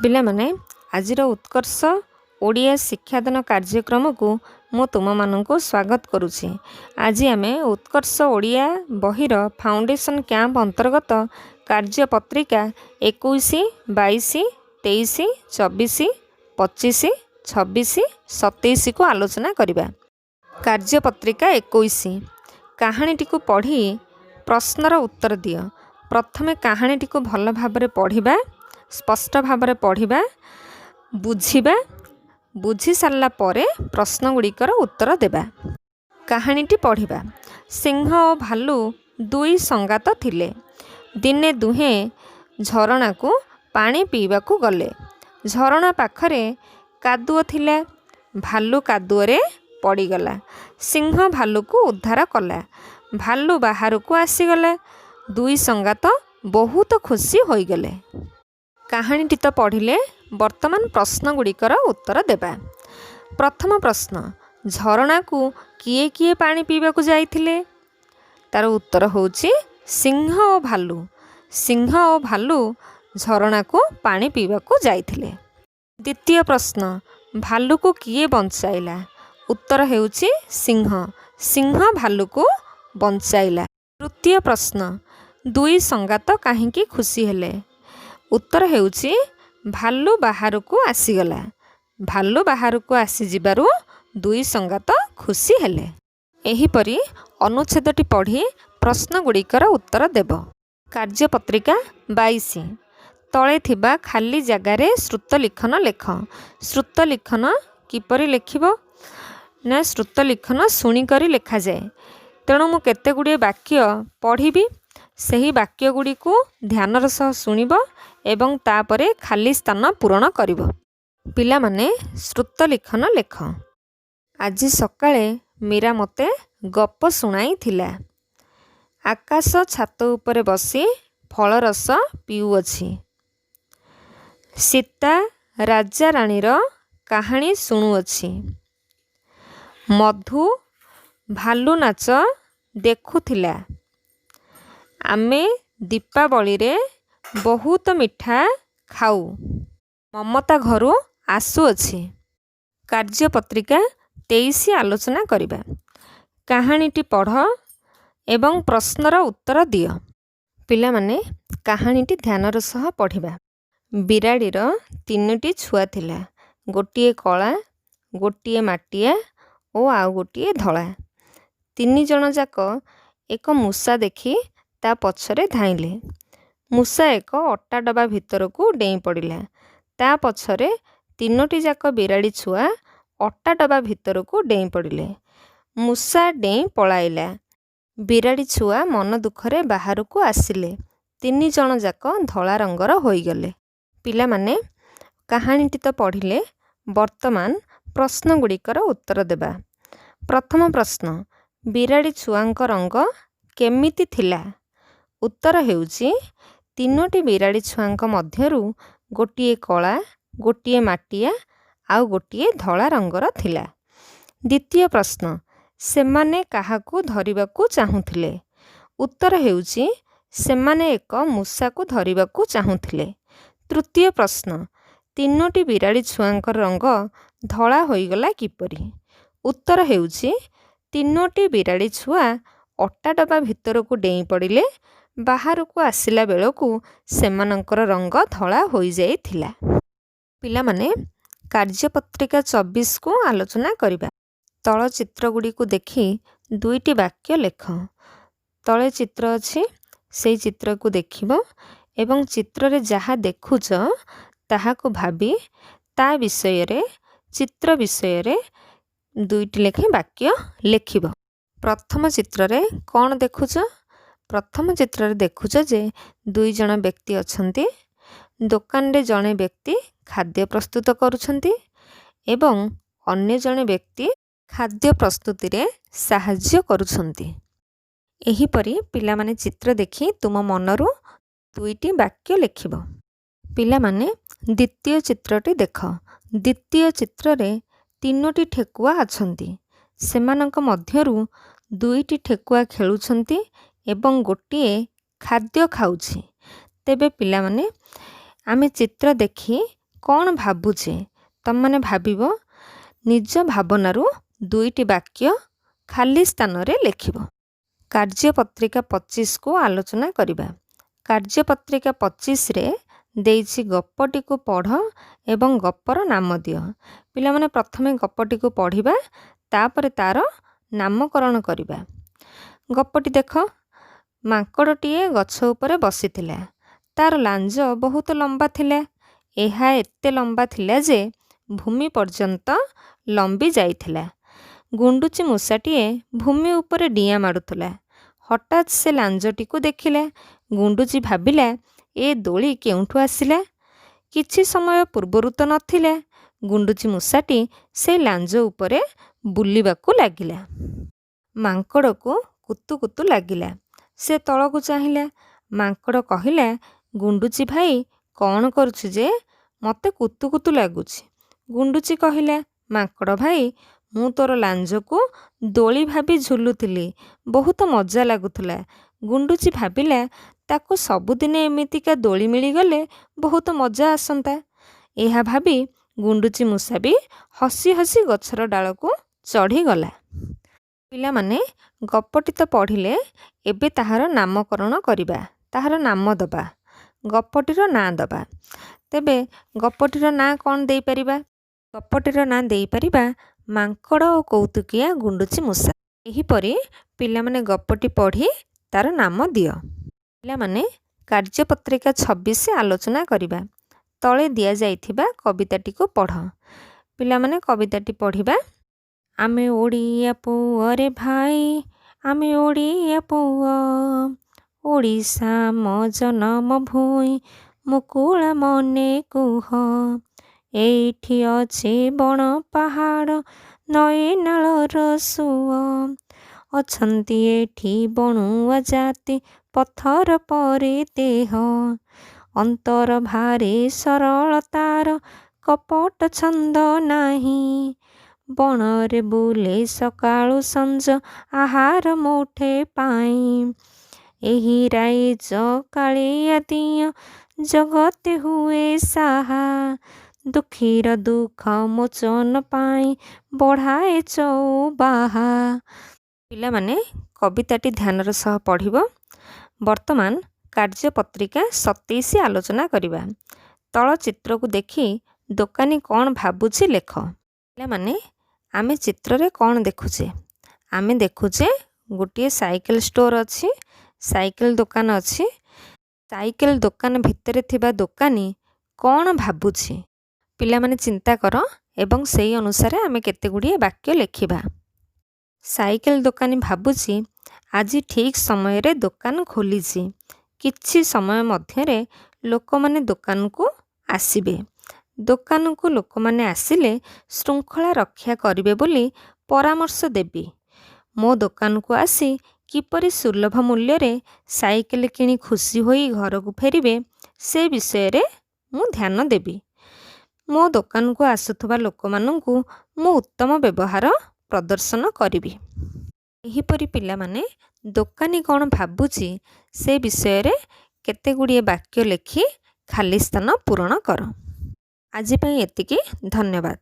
ପିଲାମାନେ ଆଜିର ଉତ୍କର୍ଷ ଓଡ଼ିଆ ଶିକ୍ଷାଦାନ କାର୍ଯ୍ୟକ୍ରମକୁ ମୁଁ ତୁମମାନଙ୍କୁ ସ୍ୱାଗତ କରୁଛି। ଆଜି ଆମେ ଉତ୍କର୍ଷ ଓଡ଼ିଆ ବହିର ଫାଉଣ୍ଡେସନ୍ କ୍ୟାମ୍ପ ଅନ୍ତର୍ଗତ କାର୍ଯ୍ୟପତ୍ରିକା 21, 22, 23, 24, 25, 26, 27କୁ ଆଲୋଚନା କରିବା। କାର୍ଯ୍ୟପତ୍ରିକା 21 କାହାଣୀଟିକୁ ପଢ଼ି ପ୍ରଶ୍ନର ଉତ୍ତର ଦିଅ। ପ୍ରଥମେ କାହାଣୀଟିକୁ ଭଲ ଭାବରେ ପଢ଼ିବା, ସ୍ପଷ୍ଟ ଭାବରେ ପଢ଼ିବା, ବୁଝିବା। ବୁଝି ସାରିଲା ପରେ ପ୍ରଶ୍ନଗୁଡ଼ିକର ଉତ୍ତର ଦେବା। କାହାଣୀଟି ପଢ଼ିବା। ସିଂହ ଓ ଭାଲୁ ଦୁଇ ସଙ୍ଗାତ ଥିଲେ। ଦିନେ ଦୁହେଁ ଝରଣାକୁ ପାଣି ପିଇବାକୁ ଗଲେ। ଝରଣା ପାଖରେ କାଦୁଅ ଥିଲା। ଭାଲୁ କାଦୁଅରେ ପଡ଼ିଗଲା। ସିଂହ ଭାଲୁକୁ ଉଦ୍ଧାର କଲା। ଭାଲୁ ବାହାରକୁ ଆସିଗଲା। ଦୁଇ ସଙ୍ଗାତ ବହୁତ ଖୁସି ହୋଇଗଲେ। କାହାଣୀଟି ତ ପଢ଼ିଲେ, ବର୍ତ୍ତମାନ ପ୍ରଶ୍ନଗୁଡ଼ିକର ଉତ୍ତର ଦେବା। ପ୍ରଥମ ପ୍ରଶ୍ନ, ଝରଣାକୁ କିଏ କିଏ ପାଣି ପିଇବାକୁ ଯାଇଥିଲେ? ତା'ର ଉତ୍ତର ହେଉଛି ସିଂହ ଓ ଭାଲୁ। ସିଂହ ଓ ଭାଲୁ ଝରଣାକୁ ପାଣି ପିଇବାକୁ ଯାଇଥିଲେ। ଦ୍ୱିତୀୟ ପ୍ରଶ୍ନ, ଭାଲୁକୁ କିଏ ବଞ୍ଚାଇଲା? ଉତ୍ତର ହେଉଛି ସିଂହ। ସିଂହ ଭାଲୁକୁ ବଞ୍ଚାଇଲା। ତୃତୀୟ ପ୍ରଶ୍ନ, ଦୁଇ ସଙ୍ଗାତ କାହିଁକି ଖୁସି ହେଲେ? ଉତ୍ତର ହେଉଛି ଭାଲୁ ବାହାରକୁ ଆସିଗଲା। ଭାଲୁ ବାହାରକୁ ଆସିଯିବାରୁ ଦୁଇ ସଙ୍ଗାତ ଖୁସି ହେଲେ। ଏହିପରି ଅନୁଚ୍ଛେଦଟି ପଢ଼ି ପ୍ରଶ୍ନଗୁଡ଼ିକର ଉତ୍ତର ଦେବ। କାର୍ଯ୍ୟପତ୍ରିକା 22 ତଳେ ଥିବା ଖାଲି ଜାଗାରେ ଶ୍ରୁତ ଲିଖନ ଲେଖ। ଶ୍ରୁତ ଲିଖନ କିପରି ଲେଖିବ? ନା, ଶ୍ରୁତ ଲିଖନ ଶୁଣିକରି ଲେଖାଯାଏ। ତେଣୁ ମୁଁ କେତେ ଗୁଡ଼ିଏ ବାକ୍ୟ ପଢ଼ିବି। ସେହି ବାକ୍ୟଗୁଡ଼ିକୁ ଧ୍ୟାନର ସହ ଶୁଣିବ ଏବଂ ତାପରେ ଖାଲି ସ୍ଥାନ ପୂରଣ କରିବ। ପିଲାମାନେ ଶ୍ରୁତ ଲିଖନ ଲେଖ। ଆଜି ସକାଳେ ମୀରା ମୋତେ ଗପ ଶୁଣାଇଥିଲା। ଆକାଶ ଛାତ ଉପରେ ବସି ଫଳରସ ପିଉଅଛି। ସୀତା ରାଜାରାଣୀର କାହାଣୀ ଶୁଣୁଅଛି। ମଧୁ ଭାଲୁ ନାଚ ଦେଖୁଥିଲା। ଆମେ ଦୀପାବଳିରେ ବହୁତ ମିଠା ଖାଉ। ମମତା ଘରୁ ଆସୁଅଛି। କାର୍ଯ୍ୟପତ୍ରିକା 23 ଆଲୋଚନା କରିବା। କାହାଣୀଟି ପଢ଼ ଏବଂ ପ୍ରଶ୍ନର ଉତ୍ତର ଦିଅ। ପିଲାମାନେ କାହାଣୀଟି ଧ୍ୟାନର ସହ ପଢ଼ିବା। ବିରାଡ଼ିର 3ଟି ଛୁଆ ଥିଲା। ଗୋଟିଏ କଳା, ଗୋଟିଏ ମାଟିଆ ଓ ଆଉ ଗୋଟିଏ ଧଳା। 3 ଜଣ ଯାକ ଏକ ମୂଷା ଦେଖି ତା ପଛରେ ଧାଇଁଲେ। ମୂଷା ଏକ ଅଟା ଡବା ଭିତରକୁ ଡେଇଁ ପଡ଼ିଲା। ତା ପଛରେ 3ଟି ଯାକ ବିରାଡ଼ି ଛୁଆ ଅଟା ଡବା ଭିତରକୁ ଡେଇଁ ପଡ଼ିଲେ। ମୂଷା ଡେଇଁ ପଳାଇଲା। ବିରାଡ଼ି ଛୁଆ ମନ ଦୁଃଖରେ ବାହାରକୁ ଆସିଲେ। 3 ଜଣ ଯାକ ଧଳା ରଙ୍ଗର ହୋଇଗଲେ। ପିଲାମାନେ କାହାଣୀଟି ତ ପଢ଼ିଲେ, ବର୍ତ୍ତମାନ ପ୍ରଶ୍ନଗୁଡ଼ିକର ଉତ୍ତର ଦେବା। ପ୍ରଥମ ପ୍ରଶ୍ନ, ବିରାଡ଼ି ଛୁଆଙ୍କ ରଙ୍ଗ କେମିତି ଥିଲା? ଉତ୍ତର ହେଉଛି 3ଟି ବିରାଡ଼ି ଛୁଆଙ୍କ ମଧ୍ୟରୁ ଗୋଟିଏ କଳା, ଗୋଟିଏ ମାଟିଆ ଆଉ ଗୋଟିଏ ଧଳା ରଙ୍ଗର ଥିଲା। ଦ୍ୱିତୀୟ ପ୍ରଶ୍ନ, ସେମାନେ କାହାକୁ ଧରିବାକୁ ଚାହୁଁଥିଲେ? ଉତ୍ତର ହେଉଛି ସେମାନେ ଏକ ମୂଷାକୁ ଧରିବାକୁ ଚାହୁଁଥିଲେ। ତୃତୀୟ ପ୍ରଶ୍ନ, 3ଟି ବିରାଡ଼ି ଛୁଆଙ୍କ ରଙ୍ଗ ଧଳା ହୋଇଗଲା କିପରି? ଉତ୍ତର ହେଉଛି 3ଟି ବିରାଡ଼ି ଛୁଆ ଅଟା ଡବା ଭିତରକୁ ଡେଇଁ ପଡ଼ିଲେ। ବାହାରକୁ ଆସିଲା ବେଳକୁ ସେମାନଙ୍କର ରଙ୍ଗ ଧଳା ହୋଇଯାଇଥିଲା। ପିଲାମାନେ କାର୍ଯ୍ୟପତ୍ରିକା 24କୁ ଆଲୋଚନା କରିବା। ତଳ ଚିତ୍ରଗୁଡ଼ିକୁ ଦେଖି 2ଟି ବାକ୍ୟ ଲେଖ। ତଳେ ଚିତ୍ର ଅଛି, ସେହି ଚିତ୍ରକୁ ଦେଖିବ ଏବଂ ଚିତ୍ରରେ ଯାହା ଦେଖୁଛ ତାହାକୁ ଭାବି ତା ବିଷୟରେ, ଚିତ୍ର ବିଷୟରେ 2ଟି ଲେଖେ ବାକ୍ୟ ଲେଖିବ। ପ୍ରଥମ ଚିତ୍ରରେ କ'ଣ ଦେଖୁଛ? ପ୍ରଥମ ଚିତ୍ରରେ ଦେଖୁଛ ଯେ 2 ଜଣ ବ୍ୟକ୍ତି ଅଛନ୍ତି। ଦୋକାନରେ ଜଣେ ବ୍ୟକ୍ତି ଖାଦ୍ୟ ପ୍ରସ୍ତୁତ କରୁଛନ୍ତି ଏବଂ ଅନ୍ୟ ଜଣେ ବ୍ୟକ୍ତି ଖାଦ୍ୟ ପ୍ରସ୍ତୁତିରେ ସାହାଯ୍ୟ କରୁଛନ୍ତି। ଏହିପରି ପିଲାମାନେ ଚିତ୍ର ଦେଖି ତୁମ ମନରୁ 2ଟି ବାକ୍ୟ ଲେଖିବ। ପିଲାମାନେ ଦ୍ୱିତୀୟ ଚିତ୍ରଟି ଦେଖ। ଦ୍ୱିତୀୟ ଚିତ୍ରରେ 3ଟି ଠେକୁଆ ଅଛନ୍ତି। ସେମାନଙ୍କ ମଧ୍ୟରୁ 2ଟି ଠେକୁଆ ଖେଳୁଛନ୍ତି ଏବଂ ଗୋଟିଏ ଖାଦ୍ୟ ଖାଉଛି। ତେବେ ପିଲାମାନେ ଆମେ ଚିତ୍ର ଦେଖି କ'ଣ ଭାବୁଛେ? ତମମାନେ ଭାବିବ। ନିଜ ଭାବନାରୁ 2ଟି ବାକ୍ୟ ଖାଲି ସ୍ଥାନରେ ଲେଖିବ। କାର୍ଯ୍ୟପତ୍ରିକା 25କୁ ଆଲୋଚନା କରିବା। କାର୍ଯ୍ୟପତ୍ରିକା 25ରେ ଦେଇଛି ଗପଟିକୁ ପଢ଼ ଏବଂ ଗପର ନାମ ଦିଅ। ପିଲାମାନେ ପ୍ରଥମେ ଗପଟିକୁ ପଢ଼ିବା, ତାପରେ ତା'ର ନାମକରଣ କରିବା। ଗପଟି ଦେଖ। ମାଙ୍କଡ଼ଟିଏ ଗଛ ଉପରେ ବସିଥିଲା। ତା'ର ଲାଞ୍ଜ ବହୁତ ଲମ୍ବା ଥିଲା। ଏହା ଏତେ ଲମ୍ବା ଥିଲା ଯେ ଭୂମି ପର୍ଯ୍ୟନ୍ତ ଲମ୍ବି ଯାଇଥିଲା। ଗୁଣ୍ଡୁଚି ମୂଷାଟିଏ ଭୂମି ଉପରେ ଡିଆଁ ମାରୁଥିଲା। ହଠାତ୍ ସେ ଲାଞ୍ଜଟିକୁ ଦେଖିଲା। ଗୁଣ୍ଡୁଚି ଭାବିଲା, ଏ ଦୋଳି କେଉଁଠୁ ଆସିଲା? କିଛି ସମୟ ପୂର୍ବରୁ ତ ନଥିଲା। ଗୁଣ୍ଡୁଚି ମୂଷାଟି ସେ ଲାଞ୍ଜ ଉପରେ ବୁଲିବାକୁ ଲାଗିଲା। ମାଙ୍କଡ଼କୁ କୁତୁ କୁତୁ ଲାଗିଲା। ସେ ତଳକୁ ଚାହିଁଲା। ମାଙ୍କଡ଼ କହିଲା, ଗୁଣ୍ଡୁଚି ଭାଇ, କ'ଣ କରୁଛୁ ଯେ? ମୋତେ କୁତୁ କୁତୁ ଲାଗୁଛି। ଗୁଣ୍ଡୁଚି କହିଲା, ମାଙ୍କଡ଼ ଭାଇ, ମୁଁ ତୋର ଲାଞ୍ଜକୁ ଦୋଳି ଭାବି ଝୁଲୁଥିଲି। ବହୁତ ମଜା ଲାଗୁଥିଲା। ଗୁଣ୍ଡୁଚି ଭାବିଲା, ତାକୁ ସବୁଦିନ ଏମିତିକା ଦୋଳି ମିଳିଗଲେ ବହୁତ ମଜା ଆସନ୍ତା। ଏହା ଭାବି ଗୁଣ୍ଡୁଚି ମୂଷା ବି ହସି ହସି ଗଛର ଡାଳକୁ ଚଢ଼ିଗଲା। ପିଲାମାନେ, ଗପଟି ତ ପଢ଼ିଲେ, ଏବେ ତାହାର ନାମକରଣ କରିବା। ତାହାର ନାମ ଦେବା। ଗପଟିର ନାଁ ଦେବା। ତେବେ ଗପଟିର ନାଁ କ'ଣ ଦେଇପାରିବା? ଗପଟିର ନାଁ ଦେଇପାରିବା ମାଙ୍କଡ଼ ଓ କୌତୁକିଆ ଗୁଣ୍ଡୁଚି ମୂଷା। ଏହିପରି ପିଲାମାନେ ଗପଟି ପଢ଼ି ତା'ର ନାମ ଦିଅ। ପିଲାମାନେ, କାର୍ଯ୍ୟପତ୍ରିକା 26 ଆଲୋଚନା କରିବା। ତଳେ ଦିଆଯାଇଥିବା କବିତାଟିକୁ ପଢ଼। ପିଲାମାନେ କବିତାଟି ପଢ଼ିବା। ଆମେ ଓଡ଼ିଆ ପୁଅରେ ଭାଇ, ଆମେ ଓଡ଼ିଆ ପୁଅ, ଓଡ଼ିଶା ମୋ ଜନମ ଭୂଇଁ, ମୁକୁଳା ମନେ କୁହ। ଏଇଠି ଅଛି ବଣ ପାହାଡ଼, ନଈ ନାଳର ସୁଅ, ଅଛନ୍ତି ଏଠି ବଣୁଆ ଜାତି, ପଥର ପରି ଦେହ, ଅନ୍ତର ଭାରି ସରଳତାର, କପଟ ଛନ୍ଦ ନାହିଁ। ବଣରେ ବୁଲେ ସକାଳୁ ସଞ୍ଜ, ଆହାର ମୁଠେ ପାଇଁ। ଏହି ରାଇଜ କାଳିଆ ଦିଅ, ଜଗତେ ହୁଏ ସାହା, ଦୁଃଖୀର ଦୁଃଖ ମୋଚନ ପାଇଁ, ବଢ଼ାଏ ଚଉବାହା। ପିଲାମାନେ, କବିତାଟି ଧ୍ୟାନର ସହ ପଢ଼ିବ। ବର୍ତ୍ତମାନ କାର୍ଯ୍ୟପତ୍ରିକା 27 ଆଲୋଚନା କରିବା। ତଳ ଚିତ୍ରକୁ ଦେଖି ଦୋକାନୀ କ'ଣ ଭାବୁଛି ଲେଖ। ପିଲାମାନେ, ଆମେ ଚିତ୍ରରେ କ'ଣ ଦେଖୁଛେ? ଆମେ ଦେଖୁଛେ ଗୋଟିଏ ସାଇକେଲ ଷ୍ଟୋର ଅଛି, ସାଇକେଲ ଦୋକାନ ଅଛି। ସାଇକେଲ ଦୋକାନ ଭିତରେ ଥିବା ଦୋକାନୀ କ'ଣ ଭାବୁଛି? ପିଲାମାନେ ଚିନ୍ତା କର ଏବଂ ସେହି ଅନୁସାରେ ଆମେ କେତେଗୁଡ଼ିଏ ବାକ୍ୟ ଲେଖିବା। ସାଇକେଲ ଦୋକାନୀ ଭାବୁଛି, ଆଜି ଠିକ୍ ସମୟରେ ଦୋକାନ ଖୋଲିଛି। କିଛି ସମୟ ମଧ୍ୟରେ ଲୋକମାନେ ଦୋକାନକୁ ଆସିବେ। ଦୋକାନକୁ ଲୋକମାନେ ଆସିଲେ ଶୃଙ୍ଖଳା ରକ୍ଷା କରିବେ ବୋଲି ପରାମର୍ଶ ଦେବି। ମୋ ଦୋକାନକୁ ଆସି କିପରି ସୁଲଭ ମୂଲ୍ୟରେ ସାଇକେଲ କିଣି ଖୁସି ହୋଇ ଘରକୁ ଫେରିବେ, ସେ ବିଷୟରେ ମୁଁ ଧ୍ୟାନ ଦେବି। ମୋ ଦୋକାନକୁ ଆସୁଥିବା ଲୋକମାନଙ୍କୁ ମୁଁ ଉତ୍ତମ ବ୍ୟବହାର ପ୍ରଦର୍ଶନ କରିବି। ଏହିପରି ପିଲାମାନେ ଦୋକାନୀ କ'ଣ ଭାବୁଛି ସେ ବିଷୟରେ କେତେଗୁଡ଼ିଏ ବାକ୍ୟ ଲେଖି ଖାଲି ସ୍ଥାନ ପୂରଣ କର। ଆଜି ପାଇଁ ଏତିକି। ଧନ୍ୟବାଦ।